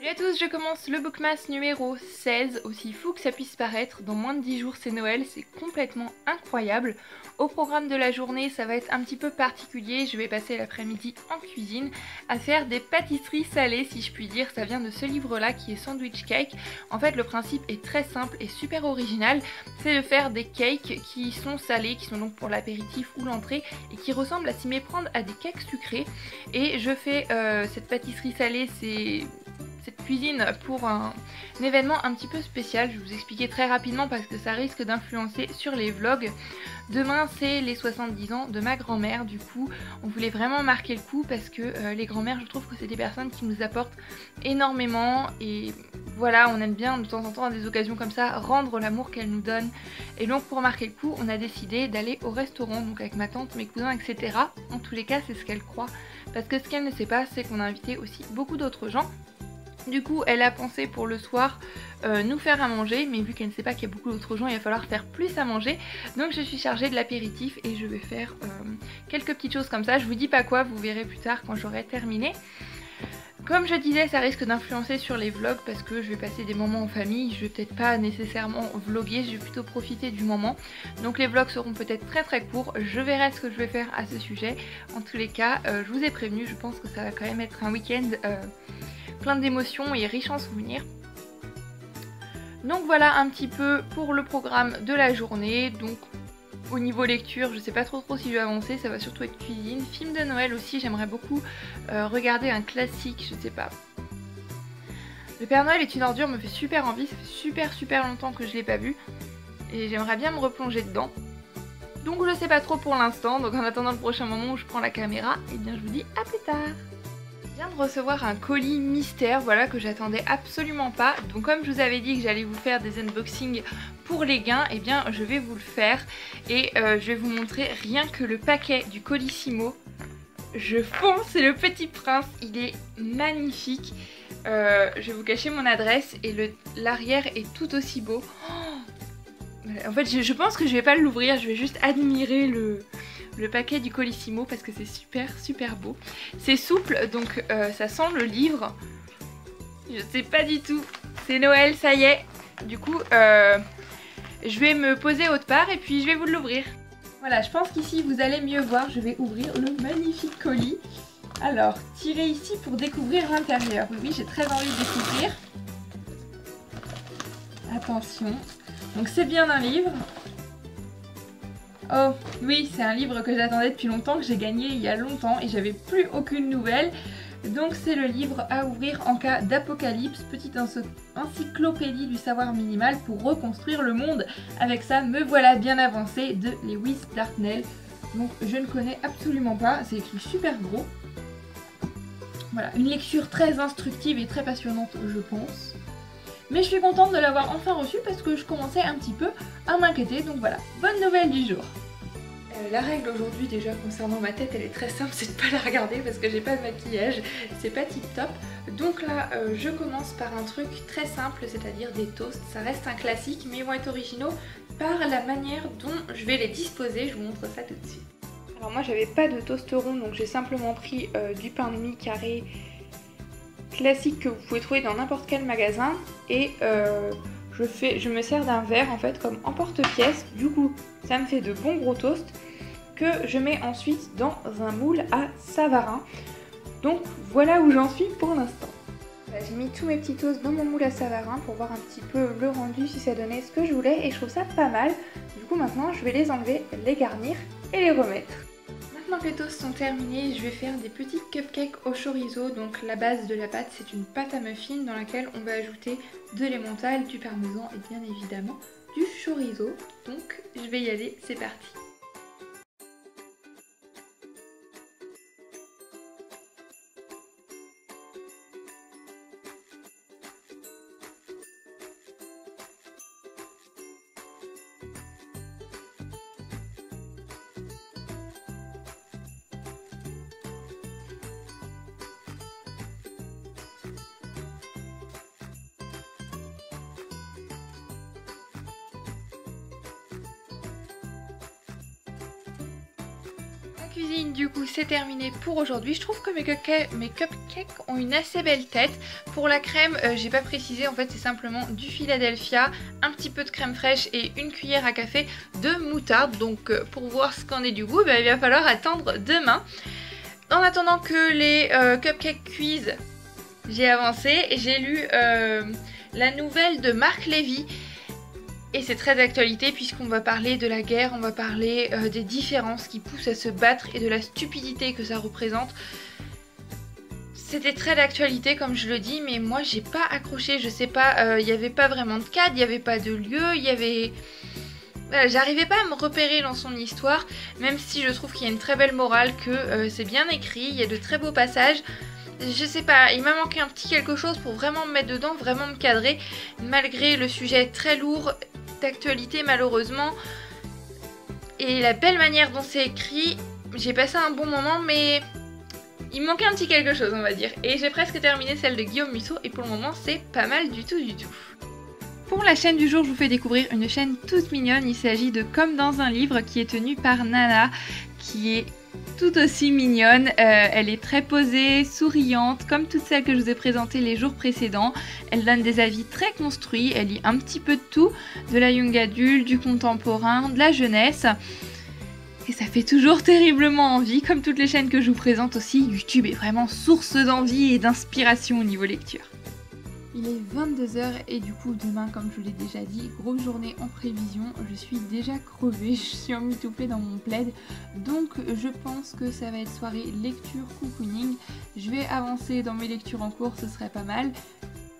Salut à tous, je commence le Bookmas numéro 16, aussi fou que ça puisse paraître. Dans moins de 10 jours c'est Noël, c'est complètement incroyable. Au programme de la journée, ça va être un petit peu particulier, je vais passer l'après-midi en cuisine à faire des pâtisseries salées si je puis dire. Ça vient de ce livre là qui est Sandwich Cake. En fait le principe est très simple et super original, c'est de faire des cakes qui sont salés, qui sont donc pour l'apéritif ou l'entrée et qui ressemblent à s'y méprendre à des cakes sucrés. Et je fais cette pâtisserie salée, cette cuisine pour un événement un petit peu spécial. Je vais vous expliquer très rapidement parce que ça risque d'influencer sur les vlogs. Demain c'est les 70 ans de ma grand-mère, du coup on voulait vraiment marquer le coup parce que les grand-mères, je trouve que c'est des personnes qui nous apportent énormément et voilà, on aime bien de temps en temps à des occasions comme ça rendre l'amour qu'elles nous donnent. Et donc pour marquer le coup on a décidé d'aller au restaurant, donc avec ma tante, mes cousins, etc. En tous les cas c'est ce qu'elle croit, parce que ce qu'elle ne sait pas c'est qu'on a invité aussi beaucoup d'autres gens. Du coup elle a pensé pour le soir nous faire à manger, mais vu qu'elle ne sait pas qu'il y a beaucoup d'autres gens il va falloir faire plus à manger. Donc je suis chargée de l'apéritif et je vais faire quelques petites choses comme ça. Je vous dis pas quoi, vous verrez plus tard quand j'aurai terminé. Comme je disais, ça risque d'influencer sur les vlogs parce que je vais passer des moments en famille, je vais peut-être pas nécessairement vlogger, je vais plutôt profiter du moment. Donc les vlogs seront peut-être très courts, je verrai ce que je vais faire à ce sujet. En tous les cas, je vous ai prévenu, je pense que ça va quand même être un week-end plein d'émotions et riche en souvenirs. Donc voilà un petit peu pour le programme de la journée. Donc au niveau lecture, je sais pas trop si je vais avancer, ça va surtout être cuisine. Film de Noël aussi, j'aimerais beaucoup regarder un classique, je sais pas. Le Père Noël est une ordure me fait super envie, ça fait super longtemps que je l'ai pas vu. Et j'aimerais bien me replonger dedans. Donc je sais pas trop pour l'instant, donc en attendant le prochain moment où je prends la caméra, et bien je vous dis à plus tard. Je viens de recevoir un colis mystère, voilà, que j'attendais absolument pas. Donc comme je vous avais dit que j'allais vous faire des unboxings pour les gains, et bien je vais vous le faire. Et je vais vous montrer rien que le paquet du Colissimo. Je fonce, c'est le Petit Prince, il est magnifique. Je vais vous cacher mon adresse et l'arrière est tout aussi beau. Oh, en fait je pense que je vais pas l'ouvrir, je vais juste admirer le paquet du Colissimo parce que c'est super beau. C'est souple, donc ça sent le livre. Je sais pas du tout. C'est Noël, ça y est. Du coup, je vais me poser autre part et puis je vais vous l'ouvrir. Voilà, je pense qu'ici vous allez mieux voir. Je vais ouvrir le magnifique colis. Alors, tirez ici pour découvrir l'intérieur. Oui, j'ai très envie de découvrir. Attention. Donc c'est bien un livre. Oh oui, c'est un livre que j'attendais depuis longtemps, que j'ai gagné il y a longtemps et j'avais plus aucune nouvelle. Donc c'est le livre à ouvrir en cas d'apocalypse, petite encyclopédie du savoir minimal pour reconstruire le monde. Avec ça, me voilà bien avancé de Lewis Dartnell. Donc je ne connais absolument pas, c'est écrit super gros. Voilà, une lecture très instructive et très passionnante je pense. Mais je suis contente de l'avoir enfin reçu parce que je commençais un petit peu à m'inquiéter, donc voilà, bonne nouvelle du jour. La règle aujourd'hui déjà concernant ma tête elle est très simple, c'est de pas la regarder parce que j'ai pas de maquillage, c'est pas tip top. Donc là je commence par un truc très simple, c'est-à-dire des toasts. Ça reste un classique mais ils vont être originaux par la manière dont je vais les disposer, je vous montre ça tout de suite. Alors moi j'avais pas de toast rond donc j'ai simplement pris du pain de mie carré classique que vous pouvez trouver dans n'importe quel magasin et je me sers d'un verre en fait comme emporte-pièce. Du coup ça me fait de bons gros toasts que je mets ensuite dans un moule à Savarin. Donc voilà où j'en suis pour l'instant. J'ai mis tous mes petits toasts dans mon moule à Savarin pour voir un petit peu le rendu, si ça donnait ce que je voulais, et je trouve ça pas mal. Du coup maintenant je vais les enlever, les garnir et les remettre. Maintenant que les toasts sont terminés, je vais faire des petits cupcakes au chorizo. Donc la base de la pâte, c'est une pâte à muffins dans laquelle on va ajouter de l'emmental, du parmesan et bien évidemment du chorizo. Donc je vais y aller, c'est parti. Cuisine, du coup c'est terminé pour aujourd'hui. Je trouve que mes cupcakes ont une assez belle tête. Pour la crème, j'ai pas précisé, en fait c'est simplement du Philadelphia, un petit peu de crème fraîche et une cuillère à café de moutarde. Donc pour voir ce qu'en est du goût, il va falloir attendre demain. En attendant que les cupcakes cuisent, j'ai avancé et j'ai lu la nouvelle de Marc Lévy. Et c'est très d'actualité puisqu'on va parler de la guerre, on va parler des différences qui poussent à se battre et de la stupidité que ça représente. C'était très d'actualité comme je le dis, mais moi j'ai pas accroché, je sais pas, il n'y avait pas vraiment de cadre, il n'y avait pas de lieu, il y avait... Voilà, j'arrivais pas à me repérer dans son histoire, même si je trouve qu'il y a une très belle morale, que c'est bien écrit, il y a de très beaux passages. Je sais pas, il m'a manqué un petit quelque chose pour vraiment me mettre dedans, vraiment me cadrer, malgré le sujet très lourd d'actualité malheureusement. Et la belle manière dont c'est écrit, j'ai passé un bon moment, mais il me manquait un petit quelque chose on va dire. Et j'ai presque terminé celle de Guillaume Musso et pour le moment c'est pas mal du tout. Pour la chaîne du jour, je vous fais découvrir une chaîne toute mignonne. Il s'agit de Comme dans un livre qui est tenue par Nana, qui est tout aussi mignonne. Elle est très posée, souriante, comme toutes celles que je vous ai présentées les jours précédents. Elle donne des avis très construits, elle lit un petit peu de tout, de la young adulte, du contemporain, de la jeunesse. Et ça fait toujours terriblement envie, comme toutes les chaînes que je vous présente aussi. YouTube est vraiment source d'envie et d'inspiration au niveau lecture. Il est 22 h et du coup demain, comme je vous l'ai déjà dit, grosse journée en prévision. Je suis déjà crevée, je suis emmitouflée dans mon plaid. Donc je pense que ça va être soirée lecture cocooning. Je vais avancer dans mes lectures en cours, ce serait pas mal.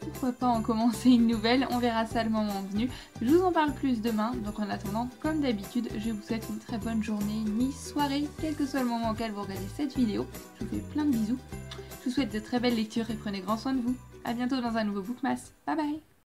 Pourquoi pas en commencer une nouvelle, on verra ça le moment venu. Je vous en parle plus demain, donc en attendant, comme d'habitude, je vous souhaite une très bonne journée, ni soirée, quel que soit le moment auquel vous regardez cette vidéo. Je vous fais plein de bisous. Je vous souhaite de très belles lectures et prenez grand soin de vous. A bientôt dans un nouveau Bookmas. Bye bye.